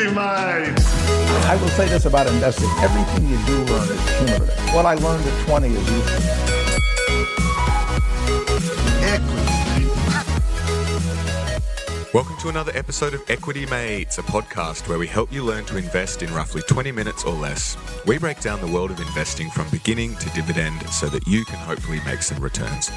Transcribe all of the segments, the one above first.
mates. I will say this about investing. Everything you do learn is cumulative. What I learned at 20 is useful. Welcome to another episode of Equity Mates, a podcast where we help you learn to invest in roughly 20 minutes or less. We break down the world of investing from beginning to dividend so that you can hopefully make some returns.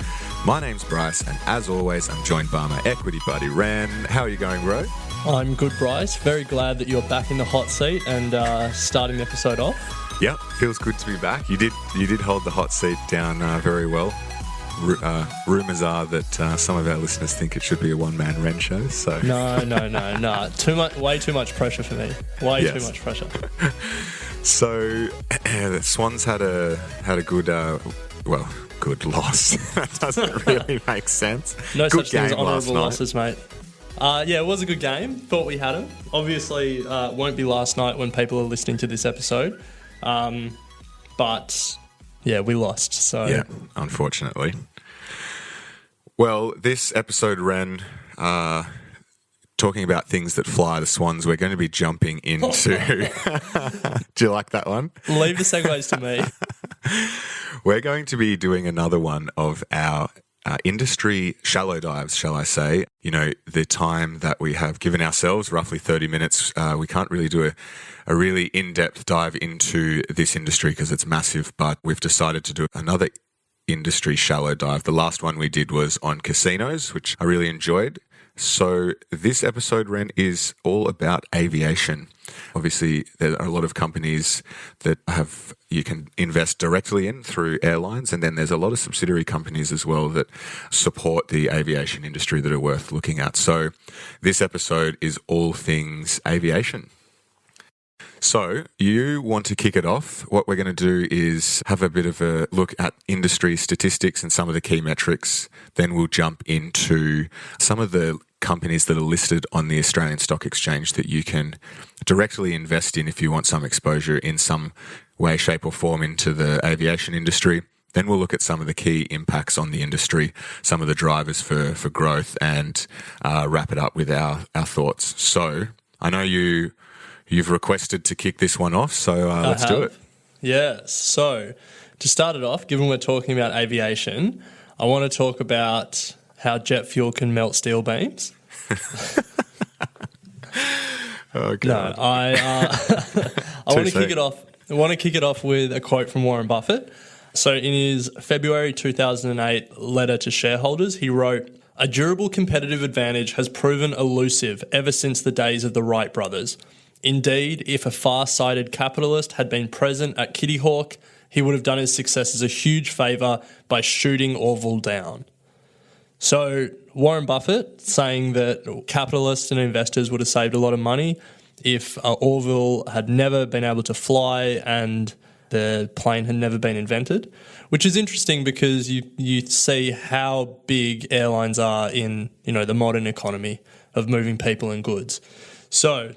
My name's Bryce, and as always, I'm joined by my equity buddy, Ren. How are you going, bro? I'm good, Bryce. Very glad that you're back in the hot seat and starting the episode off. Yep, feels good to be back. You did hold the hot seat down very well. Rumours are that some of our listeners think it should be a one-man Ren show. So No. Way too much pressure for me. Too much pressure. So the Swans had a good good loss. That doesn't really make sense. No good such thing as game last honourable night. losses, mate. Yeah, it was a good game. Thought we had them. Obviously, won't be last night when people are listening to this episode. But yeah, we lost. So yeah, unfortunately. Well, this episode, Ren, talking about things that fly, the Swans, we're going to be jumping into... Do you like that one? Leave the segues to me. We're going to be doing another one of our industry shallow dives, shall I say. You know, the time that we have given ourselves, roughly 30 minutes, we can't really do a really in-depth dive into this industry because it's massive, but we've decided to do another industry shallow dive. The last one we did was on casinos, which I really enjoyed. So this episode, Ren, is all about aviation. Obviously, there are a lot of companies that you can invest directly in through airlines, and then there's a lot of subsidiary companies as well that support the aviation industry that are worth looking at. So this episode is all things aviation. So you want to kick it off. What we're going to do is have a bit of a look at industry statistics and some of the key metrics. Then we'll jump into some of the companies that are listed on the Australian Stock Exchange that you can directly invest in if you want some exposure in some way, shape or form into the aviation industry. Then we'll look at some of the key impacts on the industry, some of the drivers for growth, and wrap it up with our thoughts. So I know You've requested to kick this one off, so let's do it. Yeah, so to start it off, given we're talking about aviation, I want to talk about how jet fuel can melt steel beams. Oh, God. No, I want to kick it off. I want to kick it off with a quote from Warren Buffett. So in his February 2008 letter to shareholders, he wrote, "A durable competitive advantage has proven elusive ever since the days of the Wright brothers. Indeed, if a far-sighted capitalist had been present at Kitty Hawk, he would have done his successors a huge favour by shooting Orville down." So Warren Buffett saying that capitalists and investors would have saved a lot of money if Orville had never been able to fly and the plane had never been invented, which is interesting because you see how big airlines are in, the modern economy of moving people and goods. So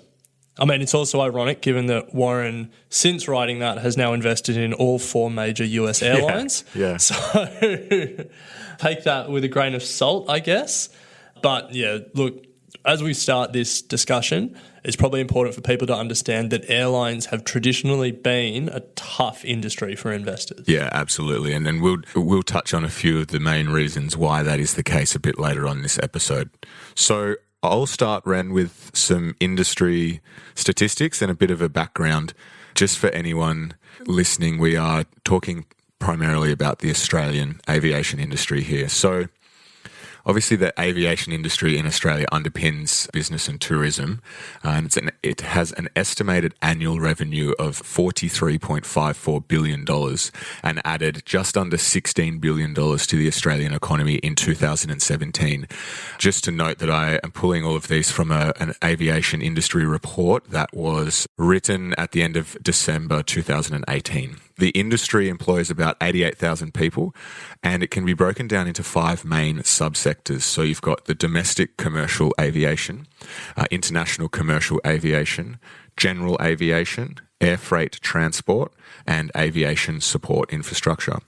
I mean, it's also ironic given that Warren, since writing that, has now invested in all 4 major US airlines. Yeah. So take that with a grain of salt, I guess. But yeah, look, as we start this discussion, it's probably important for people to understand that airlines have traditionally been a tough industry for investors. Yeah, absolutely. And then we'll touch on a few of the main reasons why that is the case a bit later on in this episode. So I'll start, Ren, with some industry statistics and a bit of a background. Just for anyone listening, we are talking primarily about the Australian aviation industry here. So obviously, the aviation industry in Australia underpins business and tourism, and it has an estimated annual revenue of $43.54 billion and added just under $16 billion to the Australian economy in 2017. Just to note that I am pulling all of these from an aviation industry report that was written at the end of December 2018. The industry employs about 88,000 people, and it can be broken down into 5 main subsectors. So you've got the domestic commercial aviation, international commercial aviation, general aviation, air freight transport, and aviation support infrastructure.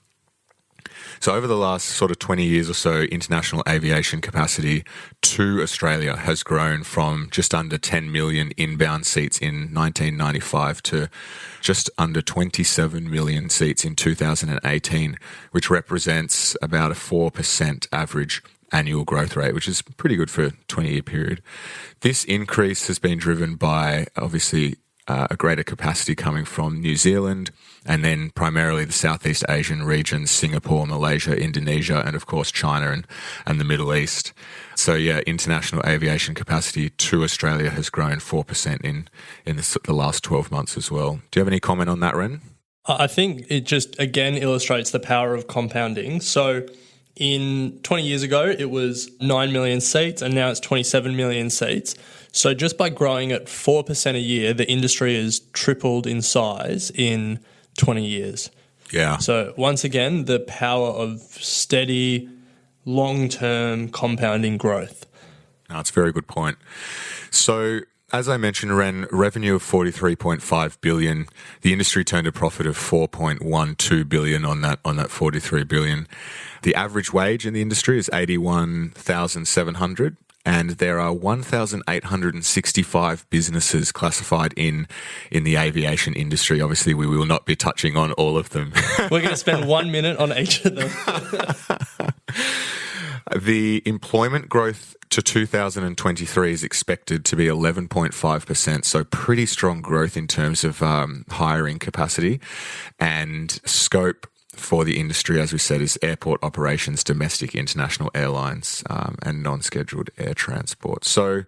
So over the last sort of 20 years or so, international aviation capacity to Australia has grown from just under 10 million inbound seats in 1995 to just under 27 million seats in 2018, which represents about a 4% average annual growth rate, which is pretty good for a 20-year period. This increase has been driven by, obviously, a greater capacity coming from New Zealand, and then primarily the Southeast Asian regions, Singapore, Malaysia, Indonesia, and of course China and the Middle East. So yeah, international aviation capacity to Australia has grown 4% in the last 12 months as well. Do you have any comment on that, Ren? I think it just, again, illustrates the power of compounding. So in 20 years ago, it was 9 million seats, and now it's 27 million seats. So just by growing at 4% a year, the industry has tripled in size in 20 years. Yeah. So once again, the power of steady, long-term compounding growth. No, that's a very good point. So as I mentioned, Ren, revenue of 43.5 billion. The industry turned a profit of 4.12 billion on that 43 billion. The average wage in the industry is 81,700. And there are 1,865 businesses classified in the aviation industry. Obviously, we will not be touching on all of them. We're going to spend 1 minute on each of them. The employment growth to 2023 is expected to be 11.5%, so pretty strong growth in terms of hiring capacity and scope. For the industry, as we said, is airport operations, domestic, international airlines, and non-scheduled air transport. So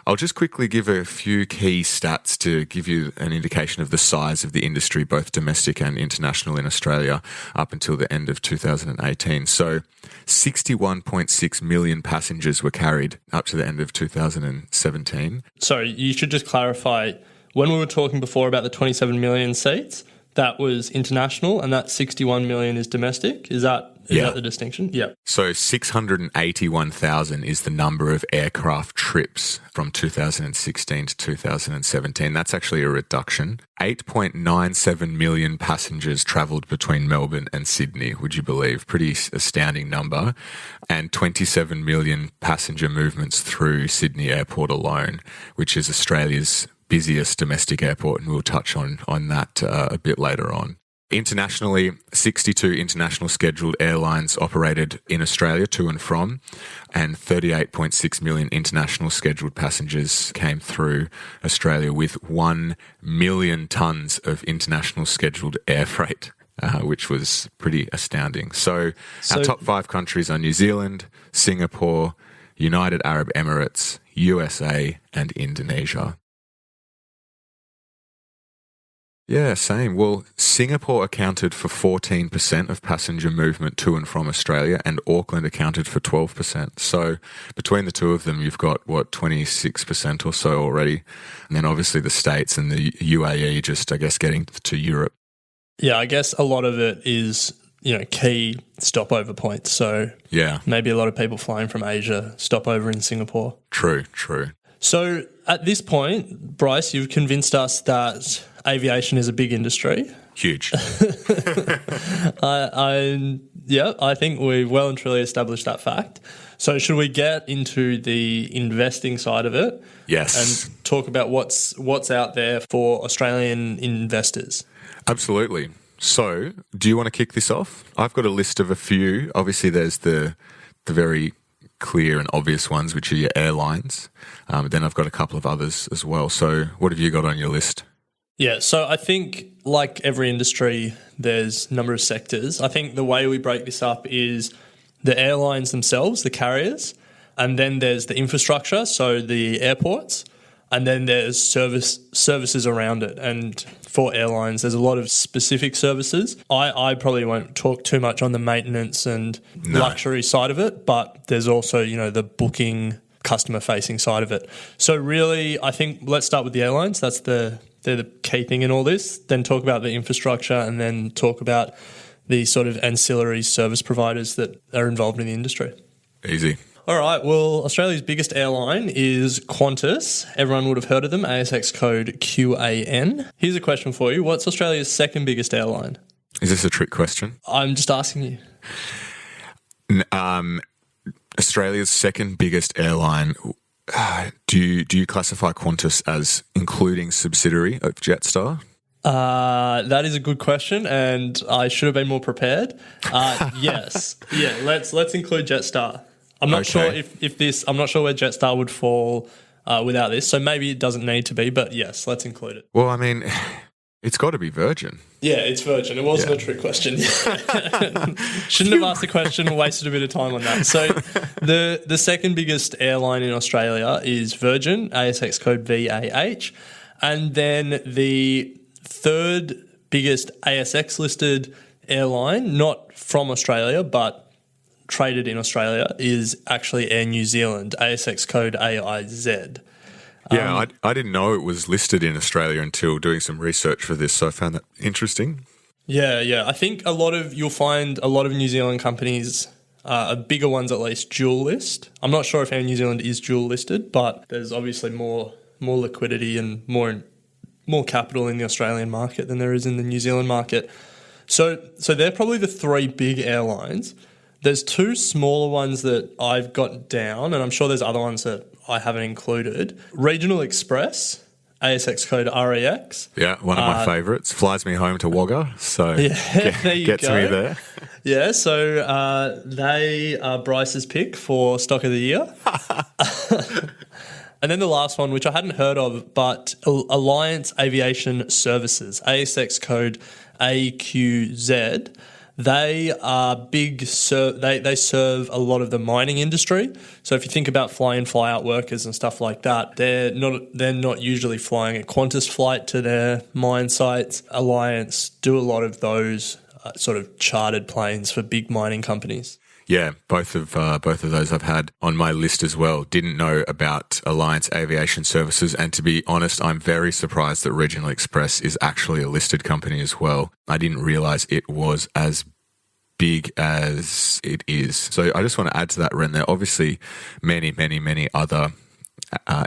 I'll just quickly give a few key stats to give you an indication of the size of the industry, both domestic and international in Australia, up until the end of 2018. So 61.6 million passengers were carried up to the end of 2017. Sorry, you should just clarify, when we were talking before about the 27 million seats, that was international, and that 61 million is domestic. Is that the distinction? Yeah. So 681,000 is the number of aircraft trips from 2016 to 2017. That's actually a reduction. 8.97 million passengers travelled between Melbourne and Sydney, would you believe? Pretty astounding number. And 27 million passenger movements through Sydney Airport alone, which is Australia's busiest domestic airport, and we'll touch on that a bit later on. Internationally, 62 international scheduled airlines operated in Australia to and from, and 38.6 million international scheduled passengers came through Australia, with 1 million tonnes of international scheduled air freight, which was pretty astounding. So our top 5 countries are New Zealand, Singapore, United Arab Emirates, USA, and Indonesia. Yeah, same. Well, Singapore accounted for 14% of passenger movement to and from Australia, and Auckland accounted for 12%. So between the two of them, you've got, 26% or so already. And then obviously the States and the UAE just, I guess, getting to Europe. Yeah, I guess a lot of it is, key stopover points. So yeah, maybe a lot of people flying from Asia stop over in Singapore. True. So at this point, Bryce, you've convinced us that aviation is a big industry. Huge. I think we've well and truly established that fact. So should we get into the investing side of it? Yes. And talk about what's out there for Australian investors? Absolutely. So do you want to kick this off? I've got a list of a few. Obviously, there's the very clear and obvious ones, which are your airlines. Then I've got a couple of others as well. So what have you got on your list? Yeah, so I think like every industry, there's a number of sectors. I think the way we break this up is the airlines themselves, the carriers, and then there's the infrastructure, so the airports, and then there's services around it. And for airlines, there's a lot of specific services. I probably won't talk too much on the maintenance and luxury side of it, but there's also, the booking, customer-facing side of it. So really, I think let's start with the airlines. They're the key thing in all this. Then talk about the infrastructure, and then talk about the sort of ancillary service providers that are involved in the industry. Easy. All right, well, Australia's biggest airline is Qantas. Everyone would have heard of them, ASX code QAN. Here's a question for you. What's Australia's second biggest airline? Is this a trick question? I'm just asking you. Australia's second biggest airline. Do you classify Qantas as including subsidiary of Jetstar? That is a good question, and I should have been more prepared. Yes, yeah. Let's include Jetstar. I'm not sure if this. I'm not sure where Jetstar would fall without this. So maybe it doesn't need to be, but yes, let's include it. Well, I mean, it's got to be Virgin. Yeah, it's Virgin. It wasn't a trick question. Shouldn't have asked the question and wasted a bit of time on that. So the second biggest airline in Australia is Virgin, ASX code VAH. And then the third biggest ASX listed airline, not from Australia, but traded in Australia, is actually Air New Zealand, ASX code AIZ. Yeah, I didn't know it was listed in Australia until doing some research for this, so I found that interesting. Yeah. I think you'll find a lot of New Zealand companies, bigger ones at least, dual list. I'm not sure if Air New Zealand is dual listed, but there's obviously more liquidity and more capital in the Australian market than there is in the New Zealand market. So they're probably the three big airlines. There's two smaller ones that I've got down, and I'm sure there's other ones that I haven't included. Regional Express, ASX code REX. Yeah, one of my favourites. Flies me home to Wagga, so gets me there. Yeah, so they are Bryce's pick for stock of the year. And then the last one, which I hadn't heard of, but Alliance Aviation Services, ASX code AQZ. They are big. They serve a lot of the mining industry. So if you think about fly-in, fly-out workers and stuff like that, they're not usually flying a Qantas flight to their mine sites. Alliance do a lot of those sort of chartered planes for big mining companies. Yeah, both of those I've had on my list as well. Didn't know about Alliance Aviation Services, and to be honest, I'm very surprised that Regional Express is actually a listed company as well. I didn't realise it was as big as it is. So I just want to add to that, Ren. There are obviously many other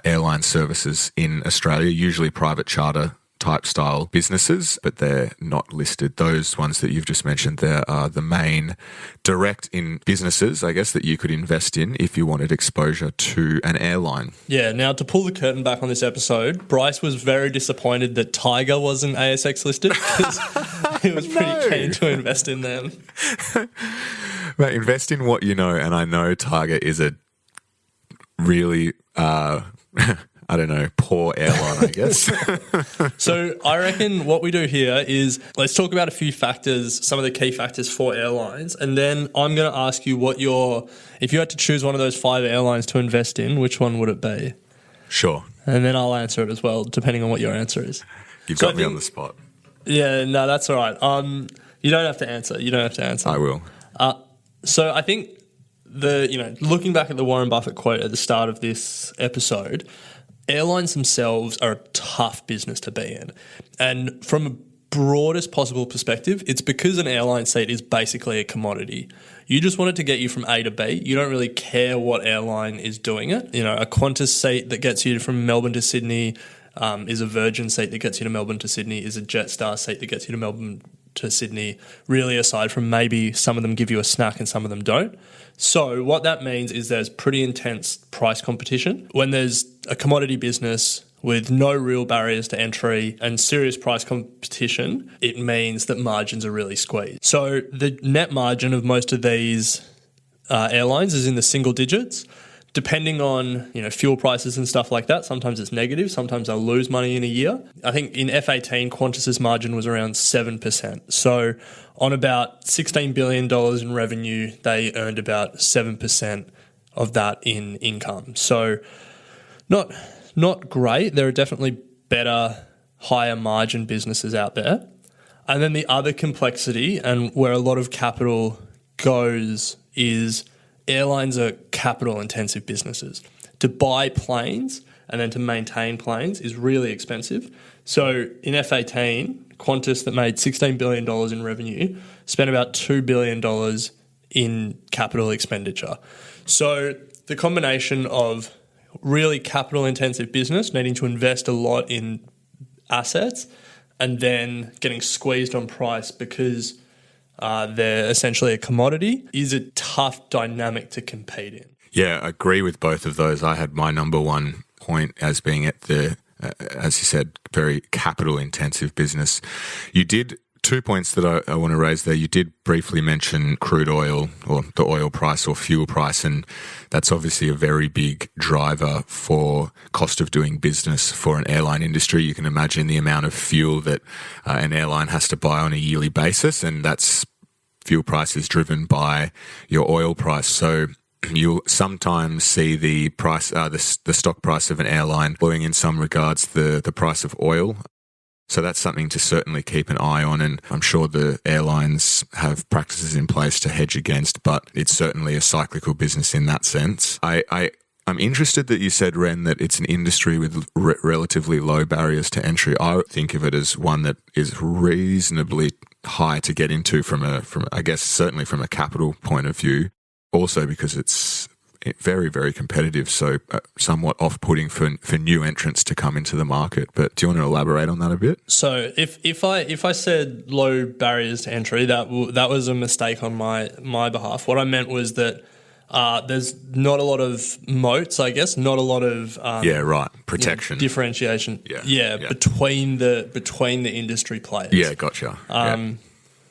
airline services in Australia, usually private charter type style businesses, but they're not listed. Those ones that you've just mentioned there are the main direct in businesses, I guess, that you could invest in if you wanted exposure to an airline. Yeah, now to pull the curtain back on this episode, Bryce was very disappointed that Tiger wasn't ASX listed because he was pretty keen to invest in them. Mate, invest in what you know, and I know Tiger is a really I don't know, poor airline, I guess. So I reckon what we do here is let's talk about a few factors, some of the key factors for airlines, and then I'm going to ask you if you had to choose one of those 5 airlines to invest in, which one would it be? Sure. And then I'll answer it as well, depending on what your answer is. You've got me on the spot. Yeah, no, that's all right. You don't have to answer. I will. So I think looking back at the Warren Buffett quote at the start of this episode, airlines themselves are a tough business to be in. And from a broadest possible perspective, it's because an airline seat is basically a commodity. You just want it to get you from A to B. You don't really care what airline is doing it. You know, a Qantas seat that gets you from Melbourne to Sydney is a Virgin seat that gets you to Melbourne to Sydney, is a Jetstar seat that gets you to Melbourne to Sydney, really aside from maybe some of them give you a snack and some of them don't. So what that means is there's pretty intense price competition. When there's a commodity business with no real barriers to entry and serious price competition, it means that margins are really squeezed. So the net margin of most of these airlines is in the single digits. Depending on fuel prices and stuff like that, sometimes it's negative, sometimes they'll lose money in a year. I think in F18, Qantas's margin was around 7%. So on about $16 billion in revenue, they earned about 7% of that in income. So not great. There are definitely better, higher margin businesses out there. And then the other complexity, and where a lot of capital goes, is airlines are capital-intensive businesses. To buy planes and then to maintain planes is really expensive. So in F18, Qantas, that made $16 billion in revenue, spent about $2 billion in capital expenditure. So the combination of really capital-intensive business needing to invest a lot in assets and then getting squeezed on price because they're essentially a commodity, is a tough dynamic to compete in. Yeah, I agree with both of those. I had my number one point as being at the, as you said, very capital intensive business. You did 2 points that I want to raise there. You did briefly mention crude oil or the oil price or fuel price, and that's obviously a very big driver for cost of doing business for an airline industry. You can imagine the amount of fuel that an airline has to buy on a yearly basis, and that's fuel price is driven by your oil price. So you'll sometimes see the price, the stock price of an airline following in some regards the price of oil. So that's something to certainly keep an eye on, and I'm sure the airlines have practices in place to hedge against, but it's certainly a cyclical business in that sense. I'm interested that you said, Ren, that it's an industry with relatively low barriers to entry. I think of it as one that is reasonably high to get into from I guess certainly from a capital point of view, also because it's very, very competitive, so somewhat off-putting for new entrants to come into the market. But do you want to elaborate on that a bit? So if I said low barriers to entry, that was a mistake on my behalf. What I meant was that there's not a lot of moats, I guess, not a lot of protection, differentiation, between the industry players. Yeah, gotcha.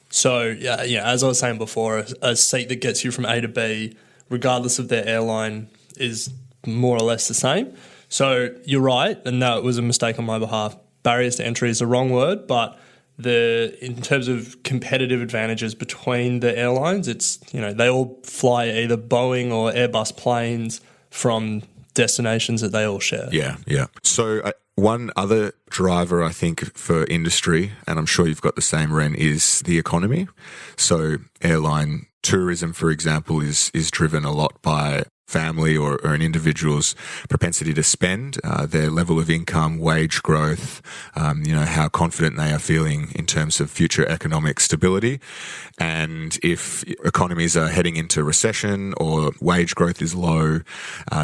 So as I was saying before, a seat that gets you from A to B, regardless of their airline, is more or less the same. So you're right, and that was a mistake on my behalf. Barriers to entry is the wrong word, but in terms of competitive advantages between the airlines, it's, they all fly either Boeing or Airbus planes from destinations that they all share. Yeah. So one other driver, I think, for industry, and I'm sure you've got the same, Ren, is the economy. So airline tourism, for example, is driven a lot by family or an individual's propensity to spend, their level of income, wage growth, how confident they are feeling in terms of future economic stability. And if economies are heading into recession or wage growth is low,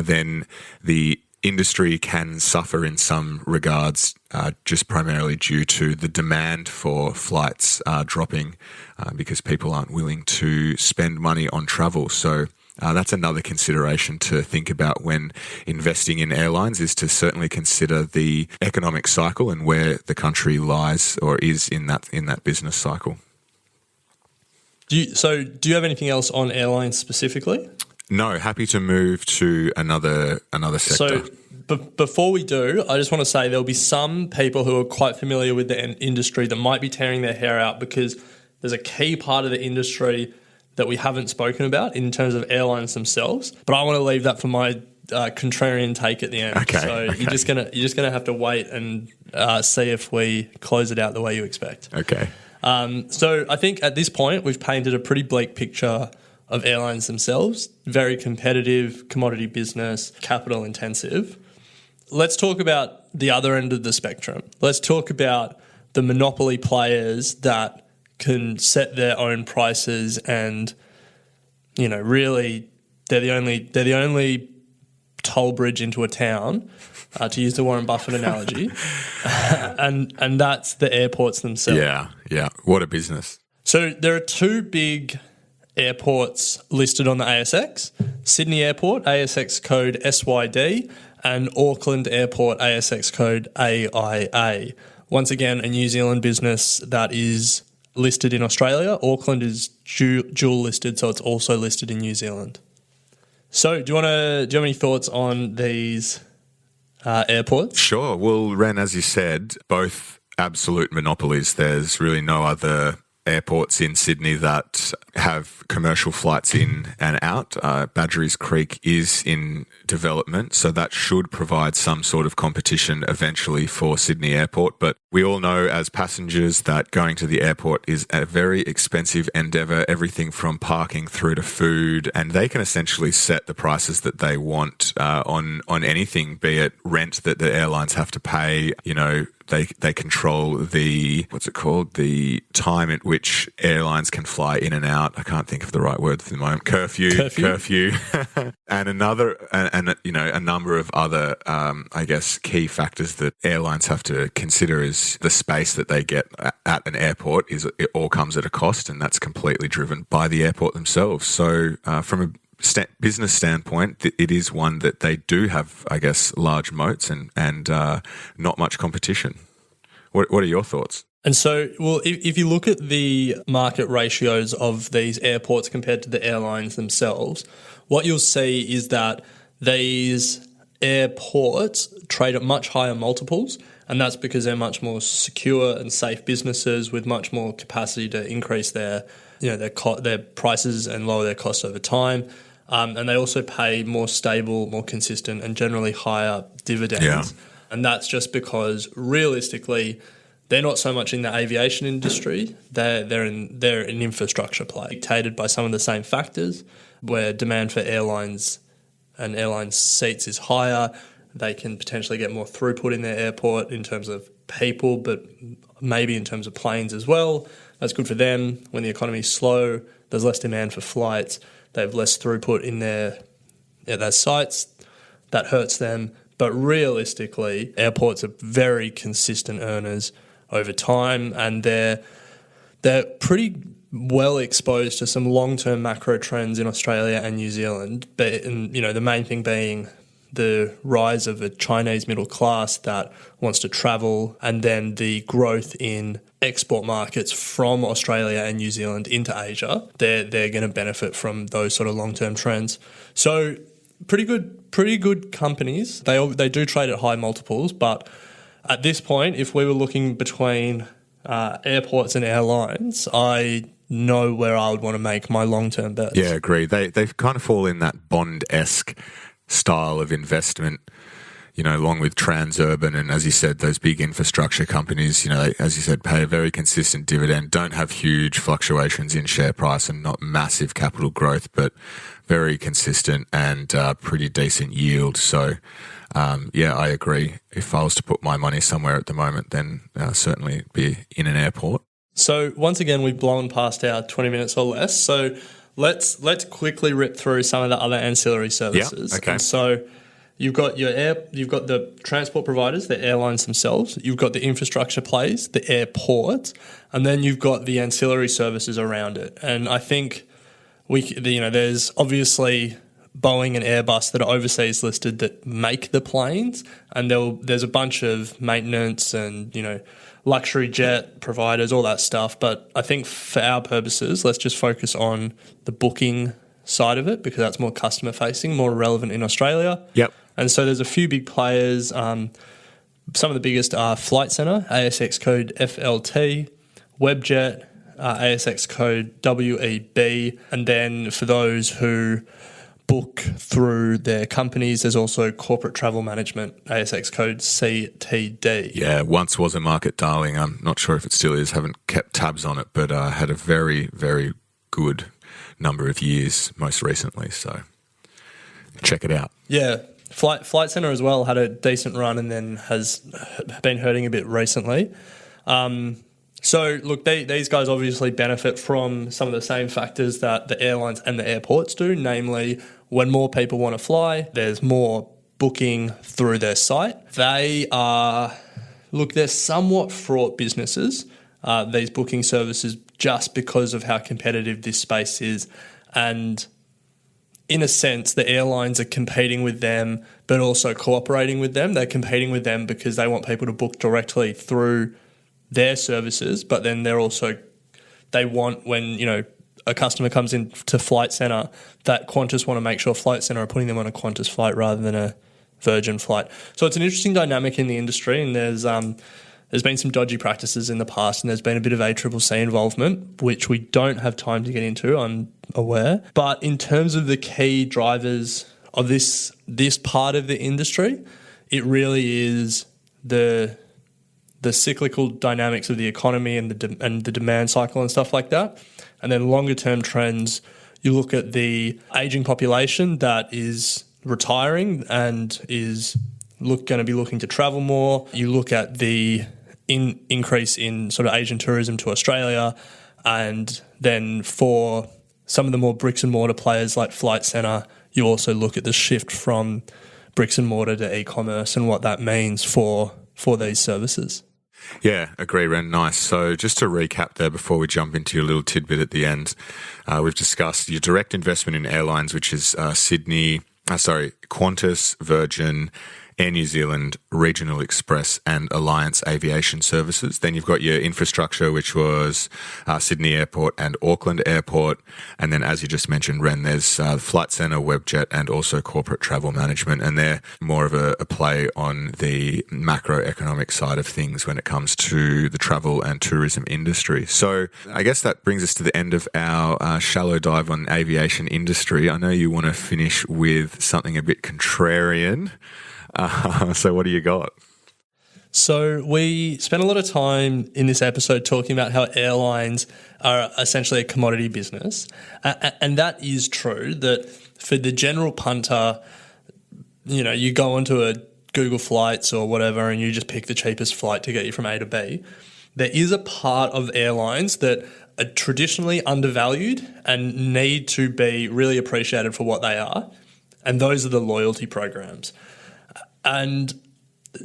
then the industry can suffer in some regards, just primarily due to the demand for flights dropping because people aren't willing to spend money on travel. So that's another consideration to think about when investing in airlines, is to certainly consider the economic cycle and where the country lies or is in that business cycle. Do you have anything else on airlines specifically? No, happy to move to another sector. So before we do, I just want to say there'll be some people who are quite familiar with the industry that might be tearing their hair out because there's a key part of the industry that we haven't spoken about in terms of airlines themselves. But I want to leave that for my contrarian take at the end. Okay. So you're just gonna have to wait and see if we close it out the way you expect. Okay. So I think at this point we've painted a pretty bleak picture of airlines themselves. Very competitive, commodity business, capital intensive. Let's talk about the other end of the spectrum. Let's talk about the monopoly players that can set their own prices and, really they're the only toll bridge into a town, to use the Warren Buffett analogy, and that's the airports themselves. Yeah. What a business. So there are two big airports listed on the ASX: Sydney Airport, ASX code SYD, and Auckland Airport, ASX code AIA. Once again, a New Zealand business that is listed in Australia. Auckland is dual listed, so it's also listed in New Zealand. So do you have any thoughts on these airports? Sure. Well, Ren, as you said, both absolute monopolies. There's really no other airports in Sydney that have commercial flights in and out. Badgerys Creek is in development, so that should provide some sort of competition eventually for Sydney Airport. But we all know as passengers that going to the airport is a very expensive endeavour, everything from parking through to food, and they can essentially set the prices that they want on anything, be it rent that the airlines have to pay, they control the, what's it called, the time at which airlines can fly in and out. I can't think of the right word for the moment. Curfew. And a number of other, I guess, key factors that airlines have to consider is the space that they get at an airport. It all comes at a cost, and that's completely driven by the airport themselves. So from a business standpoint, it is one that they do have, I guess, large moats and not much competition. What are your thoughts? And so, well, if you look at the market ratios of these airports compared to the airlines themselves, what you'll see is that these airports trade at much higher multiples, and that's because they're much more secure and safe businesses with much more capacity to increase their prices and lower their costs over time. And they also pay more stable, more consistent, and generally higher dividends. Yeah. And that's just because realistically, they're not so much in the aviation industry. They're an infrastructure play, dictated by some of the same factors, where demand for airlines and airline seats is higher. They can potentially get more throughput in their airport in terms of people, but maybe in terms of planes as well. That's good for them. When the economy is slow, there's less demand for flights. They have less throughput in their sites. That hurts them. But realistically, airports are very consistent earners over time, and they're pretty well exposed to some long-term macro trends in Australia and New Zealand. But the main thing being the rise of a Chinese middle class that wants to travel, and then the growth in export markets from Australia and New Zealand into Asia. They're going to benefit from those sort of long-term trends. So pretty good companies. They do trade at high multiples, but at this point, if we were looking between airports and airlines, I know where I would want to make my long-term bets. Yeah, agree. They kind of fall in that Bond-esque style of investment, along with Transurban and, as you said, those big infrastructure companies, they, as you said, pay a very consistent dividend, don't have huge fluctuations in share price and not massive capital growth, but very consistent and pretty decent yield. So, I agree. If I was to put my money somewhere at the moment, then certainly be in an airport. So once again, we've blown past our 20 minutes or less. So let's quickly rip through some of the other ancillary services. Yeah, okay. And so you've got you've got the transport providers, the airlines themselves. You've got the infrastructure plays, the airports, and then you've got the ancillary services around it. And I think there's obviously Boeing and Airbus that are overseas listed that make the planes, and there's a bunch of maintenance and luxury jet providers, all that stuff. But I think for our purposes, let's just focus on the booking side of it, because that's more customer facing, more relevant in Australia. Yep. And so there's a few big players. Some of the biggest are Flight Centre, ASX code FLT, Webjet, ASX code WEB. And then for those who book through their companies, there's also Corporate Travel Management, ASX code CTD. Yeah, once was a market darling. I'm not sure if it still is. Haven't kept tabs on it, but had a very, very good number of years most recently. So check it out. Yeah. Flight Centre as well had a decent run and then has been hurting a bit recently. So, look, these guys obviously benefit from some of the same factors that the airlines and the airports do, namely when more people want to fly, there's more booking through their site. They're somewhat fraught businesses, these booking services, just because of how competitive this space is. And in a sense, the airlines are competing with them, but also cooperating with them. They're competing with them because they want people to book directly through their services, but then they want, when a customer comes in to Flight Centre, that Qantas want to make sure Flight Centre are putting them on a Qantas flight rather than a Virgin flight. So it's an interesting dynamic in the industry, and there's been some dodgy practices in the past, and there's been a bit of ACCC involvement, which we don't have time to get into, I'm aware. But in terms of the key drivers of this part of the industry, it really is the cyclical dynamics of the economy and the demand cycle and stuff like that. And then longer term trends, you look at the aging population that is retiring and is going to be looking to travel more. You look at the increase in sort of Asian tourism to Australia. And then for some of the more bricks and mortar players like Flight Centre, you also look at the shift from bricks and mortar to e-commerce and what that means for these services. Yeah, agree, Ren. Nice. So just to recap there before we jump into your little tidbit at the end, we've discussed your direct investment in airlines, which is Qantas, Virgin, Air New Zealand, Regional Express and Alliance Aviation Services. Then you've got your infrastructure, which was Sydney Airport and Auckland Airport. And then, as you just mentioned, Ren, there's Flight Centre, Webjet and also Corporate Travel Management. And they're more of a play on the macroeconomic side of things when it comes to the travel and tourism industry. So I guess that brings us to the end of our shallow dive on aviation industry. I know you want to finish with something a bit contrarian. So what do you got? So we spent a lot of time in this episode talking about how airlines are essentially a commodity business. And that is true, that for the general punter, you go onto a Google Flights or whatever and you just pick the cheapest flight to get you from A to B. There is a part of airlines that are traditionally undervalued and need to be really appreciated for what they are. And those are the loyalty programs. And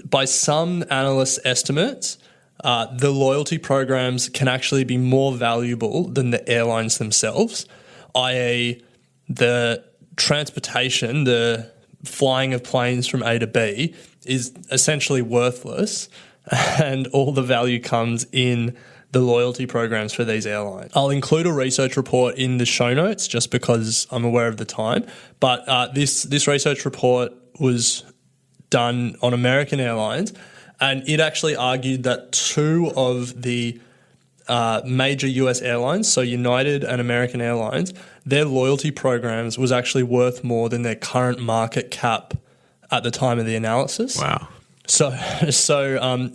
by some analysts' estimates, the loyalty programs can actually be more valuable than the airlines themselves, i.e. the transportation, the flying of planes from A to B is essentially worthless and all the value comes in the loyalty programs for these airlines. I'll include a research report in the show notes just because I'm aware of the time, but this research report was done on American Airlines, and it actually argued that two of the major US airlines, so United and American Airlines, their loyalty programs was actually worth more than their current market cap at the time of the analysis. Wow. So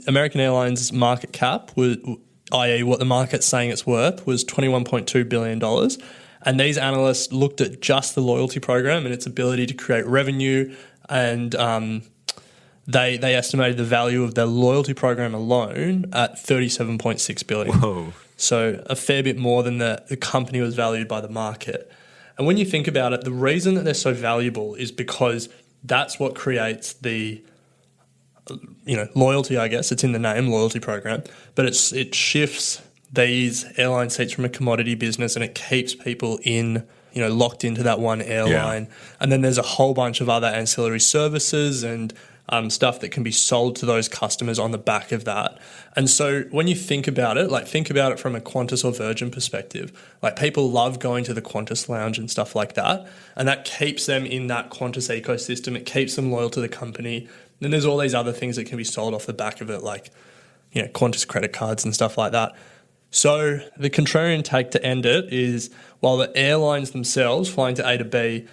American Airlines' market cap, i.e. what the market's saying it's worth, was $21.2 billion. And these analysts looked at just the loyalty program and its ability to create revenue, and they estimated the value of their loyalty program alone at $37.6 billion. Whoa. So a fair bit more than the company was valued by the market. And when you think about it, the reason that they're so valuable is because that's what creates the loyalty, I guess. It's in the name, loyalty program. But it shifts these airline seats from a commodity business and it keeps people locked into that one airline. Yeah. And then there's a whole bunch of other ancillary services and stuff that can be sold to those customers on the back of that. And so when you think about it, think about it from a Qantas or Virgin perspective. People love going to the Qantas lounge and stuff like that. And that keeps them in that Qantas ecosystem. It keeps them loyal to the company. Then there's all these other things that can be sold off the back of it, Qantas credit cards and stuff like that. So the contrarian take to end it is, while the airlines themselves, flying to A to B,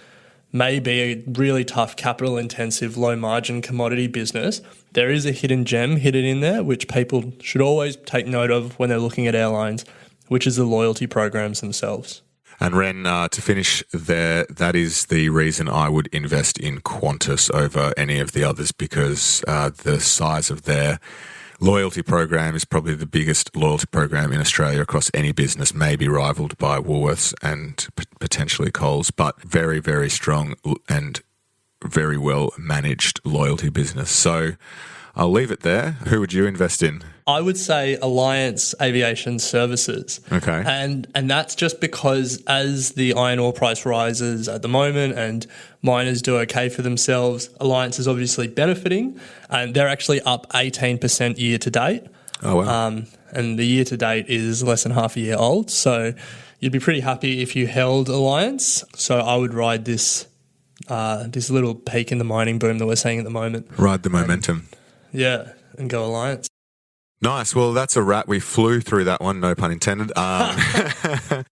may be a really tough, capital-intensive, low-margin commodity business, there is a hidden gem hidden in there, which people should always take note of when they're looking at airlines, which is the loyalty programs themselves. And Ren, to finish there, that is the reason I would invest in Qantas over any of the others, because the size of their loyalty program is probably the biggest loyalty program in Australia across any business, maybe rivaled by Woolworths and potentially Coles, but very, very strong and very well managed loyalty business. So I'll leave it there. Who would you invest in? I would say Alliance Aviation Services. Okay. And that's just because as the iron ore price rises at the moment and miners do okay for themselves, Alliance is obviously benefiting, and they're actually up 18% year to date. Oh, wow. And the year to date is less than half a year old. So you'd be pretty happy if you held Alliance. So I would ride this little peak in the mining boom that we're seeing at the moment. Ride the momentum. And go Alliance. Nice. Well, that's a wrap. We flew through that one, no pun intended.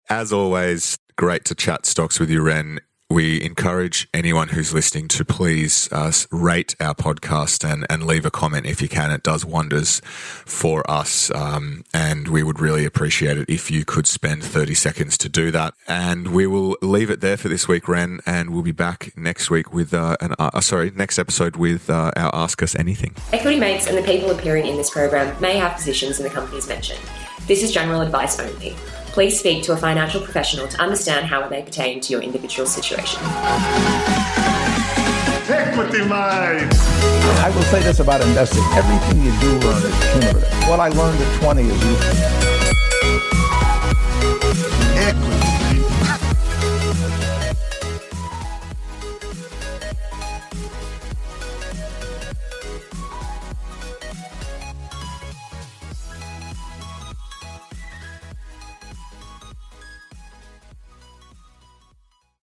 As always, great to chat stocks with you, Ren. We encourage anyone who's listening to please rate our podcast and leave a comment if you can. It does wonders for us, and we would really appreciate it if you could spend 30 seconds to do that. And we will leave it there for this week, Ren, and we'll be back next week with next episode with our Ask Us Anything. Equity Mates and the people appearing in this program may have positions in the companies mentioned. This is general advice only. Please speak to a financial professional to understand how it may pertain to your individual situation. Equity Mates! I will say this about investing. Everything you do learn is cumulative. What I learned at 20 is useful. Equity